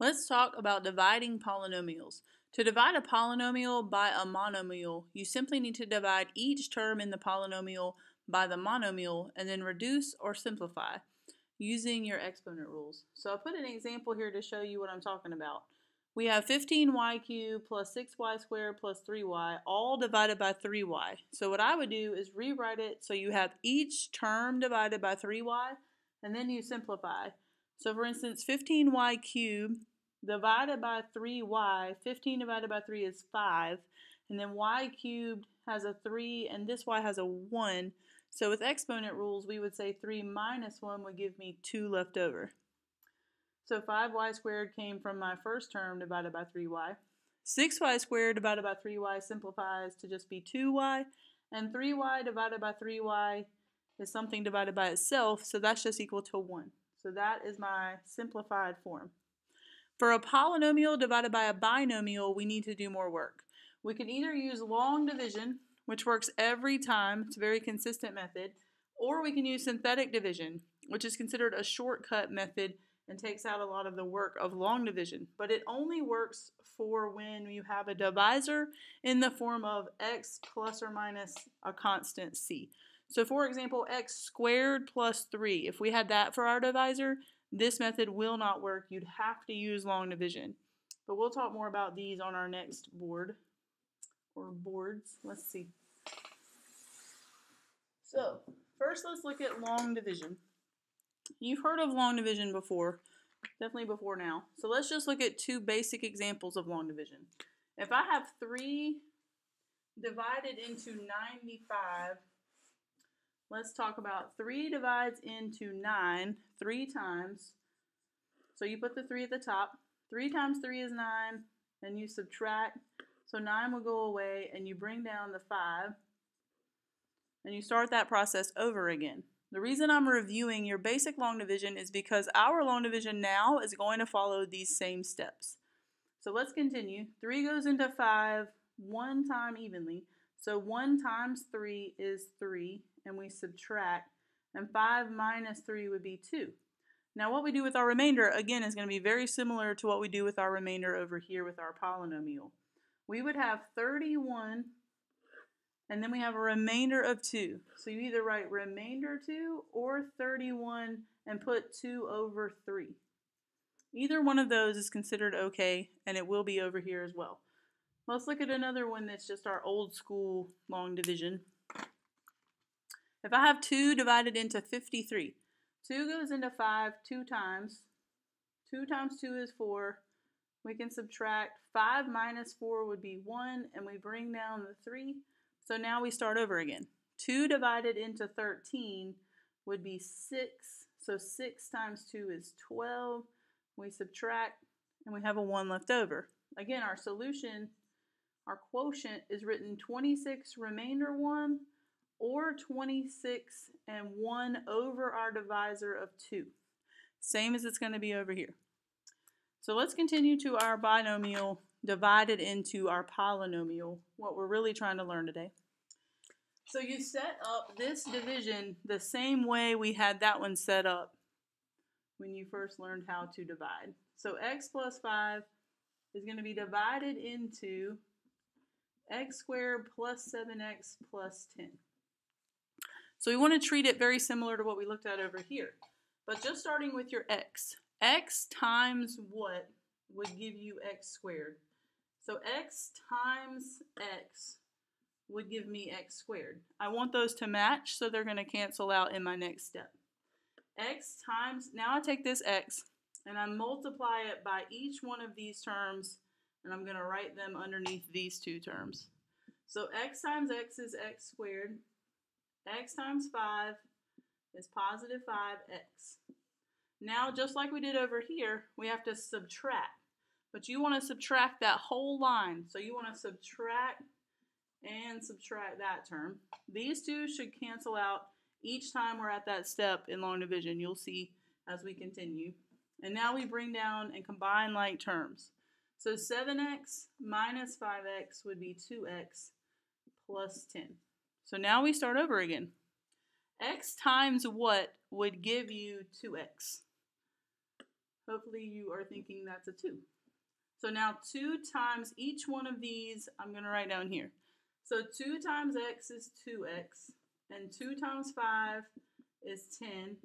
Let's talk about dividing polynomials. To divide a polynomial by a monomial, you simply need to divide each term in the polynomial by the monomial and then reduce or simplify using your exponent rules. So I'll put an example here to show you what I'm talking about. We have 15y cubed plus 6y squared plus 3y all divided by 3y. So what I would do is rewrite it so you have each term divided by 3y and then you simplify. So for instance, 15y cubed divided by 3y, 15 divided by 3 is 5, and then y cubed has a 3 and this y has a 1. So with exponent rules, we would say 3 minus 1 would give me 2 left over. So 5y squared came from my first term divided by 3y. 6y squared divided by 3y simplifies to just be 2y, and 3y divided by 3y is something divided by itself, so that's just equal to 1. So that is my simplified form. For a polynomial divided by a binomial, we need to do more work. We can either use long division, which works every time, it's a very consistent method, or we can use synthetic division, which is considered a shortcut method and takes out a lot of the work of long division. But it only works for when you have a divisor in the form of x plus or minus a constant c. So for example, x squared plus 3, if we had that for our divisor, this method will not work. You'd have to use long division. But we'll talk more about these on our next board, or boards. Let's see. So first let's look at long division. You've heard of long division before, definitely before now. So let's just look at two basic examples of long division. If I have 3 divided into 95, let's talk about 3 divides into 9 3 times. So you put the 3 at the top. 3 times 3 is 9, and you subtract. So 9 will go away, and you bring down the 5, and you start that process over again. The reason I'm reviewing your basic long division is because our long division now is going to follow these same steps. So let's continue. 3 goes into 5 one time evenly. So 1 times 3 is 3, and we subtract, and 5 minus 3 would be 2. Now what we do with our remainder, again, is going to be very similar to what we do with our remainder over here with our polynomial. We would have 31, and then we have a remainder of 2. So you either write remainder 2 or 31 and put 2 over 3. Either one of those is considered okay, and it will be over here as well. Let's look at another one that's just our old school long division. If I have 2 divided into 53, 2 goes into 5 2 times. 2 times 2 is 4. We can subtract. 5 minus 4 would be 1, and we bring down the 3. So now we start over again. 2 divided into 13 would be 6. So 6 times 2 is 12. We subtract, and we have a 1 left over. Again, our solution, our quotient is written 26 remainder 1 or 26 and 1 over our divisor of 2. Same as it's going to be over here. So let's continue to our binomial divided into our polynomial, what we're really trying to learn today. So you set up this division the same way we had that one set up when you first learned how to divide. So x plus 5 is going to be divided into x squared plus 7x plus 10. So we want to treat it very similar to what we looked at over here. But just starting with your x. X times what would give you x squared? So x times x would give me x squared. I want those to match, so they're going to cancel out in my next step. X times, now I take this x and I multiply it by each one of these terms, and I'm going to write them underneath these two terms. So x times x is x squared. X times 5 is positive 5x. Now, just like we did over here, we have to subtract. But you want to subtract that whole line. So you want to subtract and subtract that term. These two should cancel out each time we're at that step in long division. You'll see as we continue. And now we bring down and combine like terms. So 7x minus 5x would be 2x plus 10. So now we start over again. X times what would give you 2x? Hopefully you are thinking that's a 2. So now 2 times each one of these, I'm going to write down here. So 2 times x is 2x, and 2 times 5 is 10.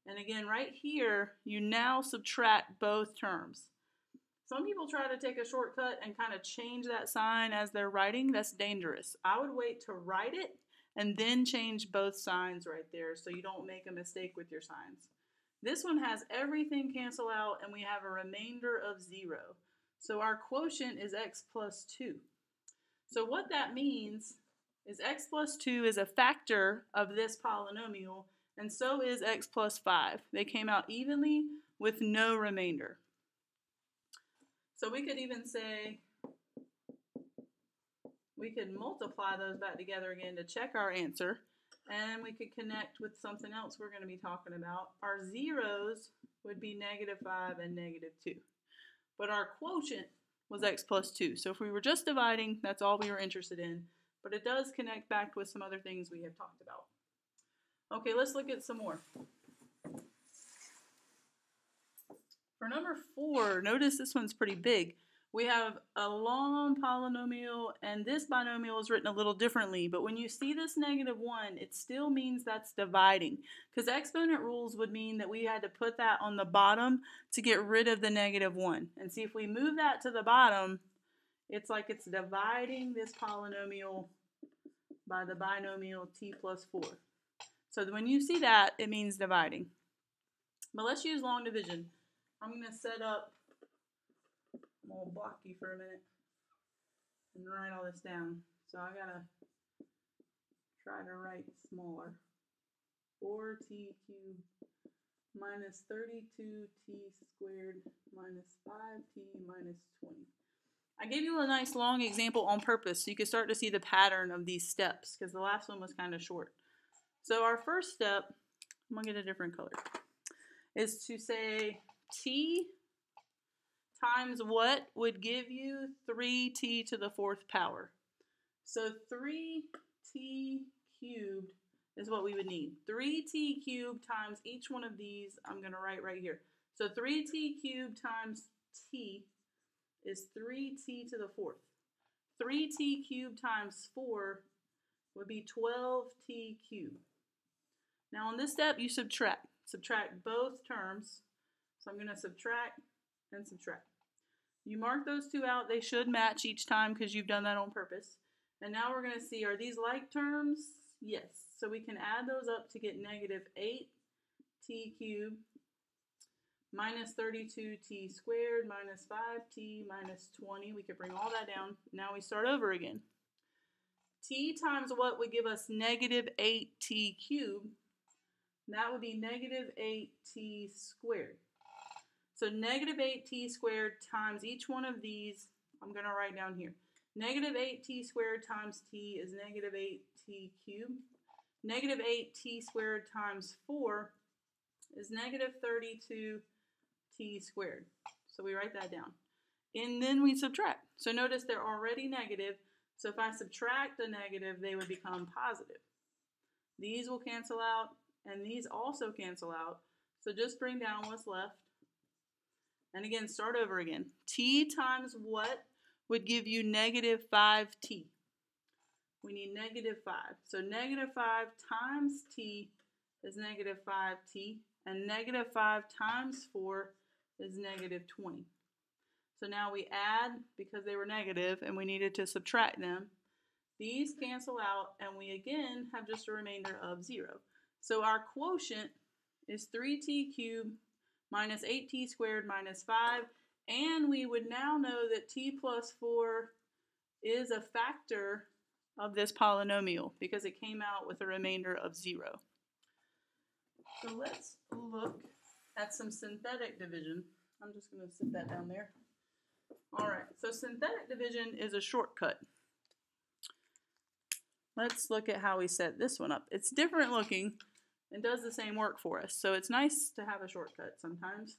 And again, right here, you now subtract both terms. Some people try to take a shortcut and kind of change that sign as they're writing. That's dangerous. I would wait to write it and then change both signs right there so you don't make a mistake with your signs. This one has everything cancel out and we have a remainder of 0. So our quotient is x plus 2. So what that means is x plus 2 is a factor of this polynomial, and so is x plus 5. They came out evenly with no remainder. So we could even say, we could multiply those back together again to check our answer, and we could connect with something else we're going to be talking about. Our zeros would be -5 and -2. But our quotient was x plus 2. So if we were just dividing, that's all we were interested in. But it does connect back with some other things we have talked about. Okay, let's look at some more. For number 4, notice this one's pretty big. We have a long polynomial, and this binomial is written a little differently. But when you see this -1, it still means that's dividing. Because exponent rules would mean that we had to put that on the bottom to get rid of the -1. And see, if we move that to the bottom, it's like it's dividing this polynomial by the binomial t plus 4. So when you see that, it means dividing. But let's use long division. I'm going to set up, I'm going to block you for a minute and write all this down. So I got to try to write smaller. 4t cubed minus 32t squared minus 5t minus 20. I gave you a nice long example on purpose so you could start to see the pattern of these steps because the last one was kind of short. So our first step, I'm going to get a different color, is to say t times what would give you 3t to the 4th power. So 3t cubed is what we would need. 3t cubed times each one of these, I'm going to write right here. So 3t cubed times t is 3t to the 4th. 3t cubed times 4 would be 12t cubed. Now on this step, you subtract. Subtract both terms. So I'm going to subtract and subtract. You mark those two out. They should match each time because you've done that on purpose. And now we're going to see, are these like terms? Yes. So we can add those up to get -8t cubed minus 32t squared minus 5t minus 20. We could bring all that down. Now we start over again. T times what would give us -8t cubed? That would be -8t squared. So -8t squared times each one of these, I'm going to write down here. -8t squared times t is -8t cubed. -8t squared times 4 is -32t squared. So we write that down. And then we subtract. So notice they're already negative. So if I subtract a negative, they would become positive. These will cancel out, and these also cancel out. So just bring down what's left. And again, start over again. T times what would give you -5t? We need -5. So -5 times t is -5t, and -5 times 4 is -20. So now we add because they were negative and we needed to subtract them. These cancel out, and we again have just a remainder of 0. So our quotient is 3t cubed minus 8t squared minus 5, and we would now know that t plus 4 is a factor of this polynomial because it came out with a remainder of 0. So let's look at some synthetic division. I'm just going to sit that down there. All right, so synthetic division is a shortcut. Let's look at how we set this one up. It's different looking and does the same work for us. So it's nice to have a shortcut sometimes.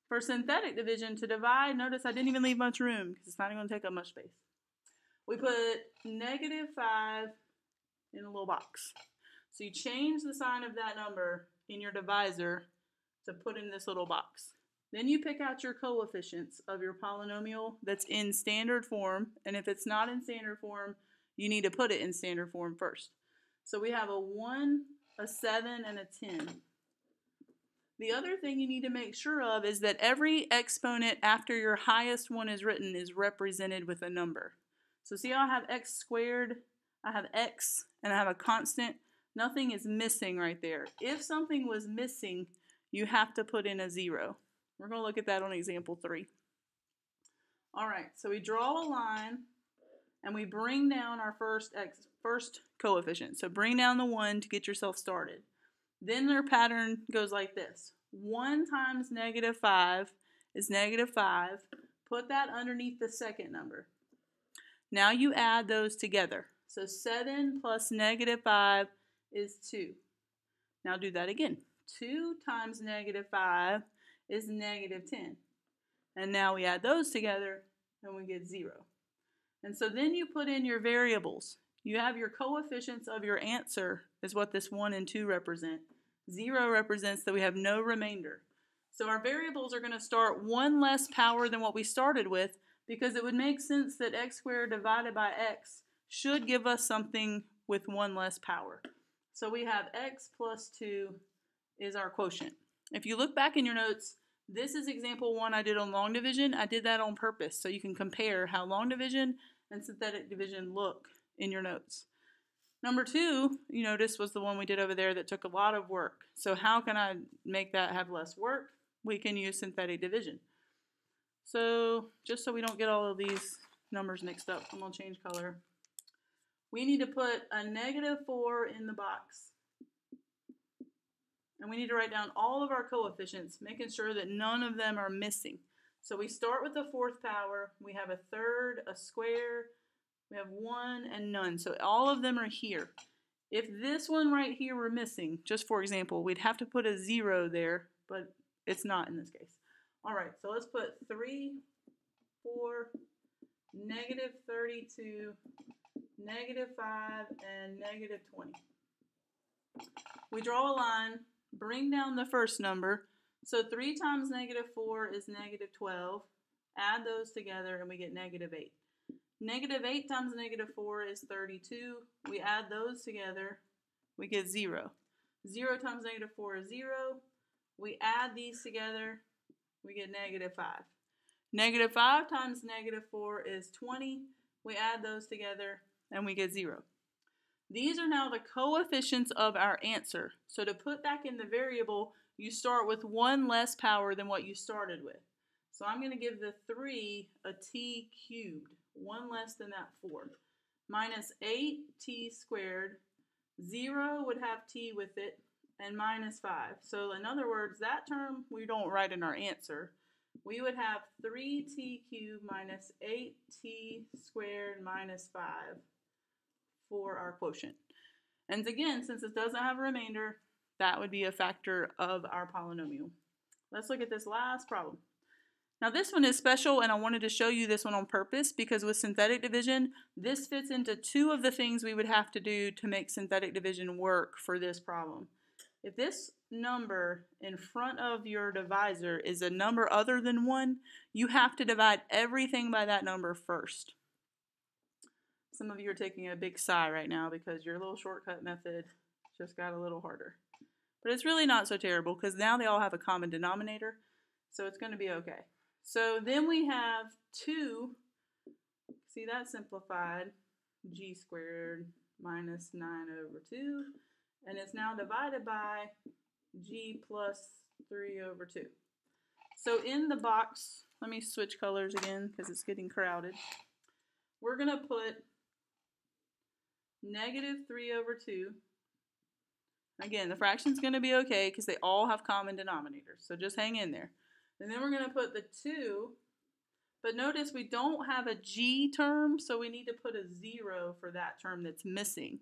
For synthetic division, to divide, notice I didn't even leave much room because it's not even going to take up much space. We put -5 in a little box. So you change the sign of that number in your divisor to put in this little box. Then you pick out your coefficients of your polynomial that's in standard form, and if it's not in standard form, you need to put it in standard form first. So we have a 1, a 7, and a 10. The other thing you need to make sure of is that every exponent after your highest one is written is represented with a number. So see how I have x squared, I have x, and I have a constant? Nothing is missing right there. If something was missing, you have to put in a 0. We're going to look at that on example 3. All right, so we draw a line and we bring down our first coefficient. So bring down the 1 to get yourself started. Then their pattern goes like this. 1 times -5 is -5. Put that underneath the second number. Now you add those together. So 7 plus -5 is 2. Now do that again. 2 times -5 is -10. And now we add those together and we get 0. And so then you put in your variables. You have your coefficients of your answer is what this 1 and 2 represent. 0 represents that we have no remainder. So our variables are going to start 1 less power than what we started with, because it would make sense that x squared divided by x should give us something with 1 less power. So we have x plus 2 is our quotient. If you look back in your notes, this is example 1 I did on long division. I did that on purpose so you can compare how long division and synthetic division look in your notes. Number 2, you notice, was the one we did over there that took a lot of work. So how can I make that have less work? We can use synthetic division. So just so we don't get all of these numbers mixed up, I'm going to change color. We need to put a -4 in the box. And we need to write down all of our coefficients, making sure that none of them are missing. So we start with the 4th power. We have a 3rd, a square, we have 1, and none. So all of them are here. If this one right here were missing, just for example, we'd have to put a 0 there, but it's not in this case. All right, so let's put 3, 4, -32, -5, and -20. We draw a line, bring down the first number. So 3 times -4 is -12. Add those together and we get -8. -8 times -4 is 32. We add those together, we get 0. 0 times -4 is 0. We add these together, we get -5. -5 times -4 is 20. We add those together and we get 0. These are now the coefficients of our answer. So to put back in the variable, you start with 1 less power than what you started with. So I'm going to give the 3 a t cubed, 1 less than that 4, minus 8t squared. 0 would have t with it, and -5. So in other words, that term we don't write in our answer. We would have 3t cubed minus 8t squared minus 5 for our quotient. And again, since it doesn't have a remainder, that would be a factor of our polynomial. Let's look at this last problem. Now this one is special, and I wanted to show you this one on purpose because with synthetic division, this fits into 2 of the things we would have to do to make synthetic division work for this problem. If this number in front of your divisor is a number other than 1, you have to divide everything by that number first. Some of you are taking a big sigh right now because your little shortcut method just got a little harder. But it's really not so terrible because now they all have a common denominator, so it's going to be okay. So then we have 2, see that simplified, g squared minus 9/2, and it's now divided by g plus 3/2. So in the box, let me switch colors again because it's getting crowded. We're going to put -3/2. Again, the fraction's going to be okay because they all have common denominators, so just hang in there. And then we're going to put the 2, but notice we don't have a g term, so we need to put a 0 for that term that's missing.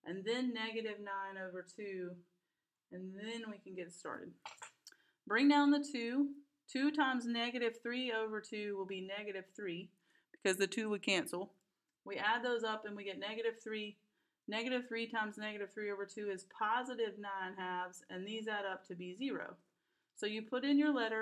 And then -9/2, and then we can get started. Bring down the 2. 2 times -3/2 will be -3 because the 2 would cancel. We add those up and we get -3. -3 times -3/2 is +9/2, and these add up to be 0. So you put in your letter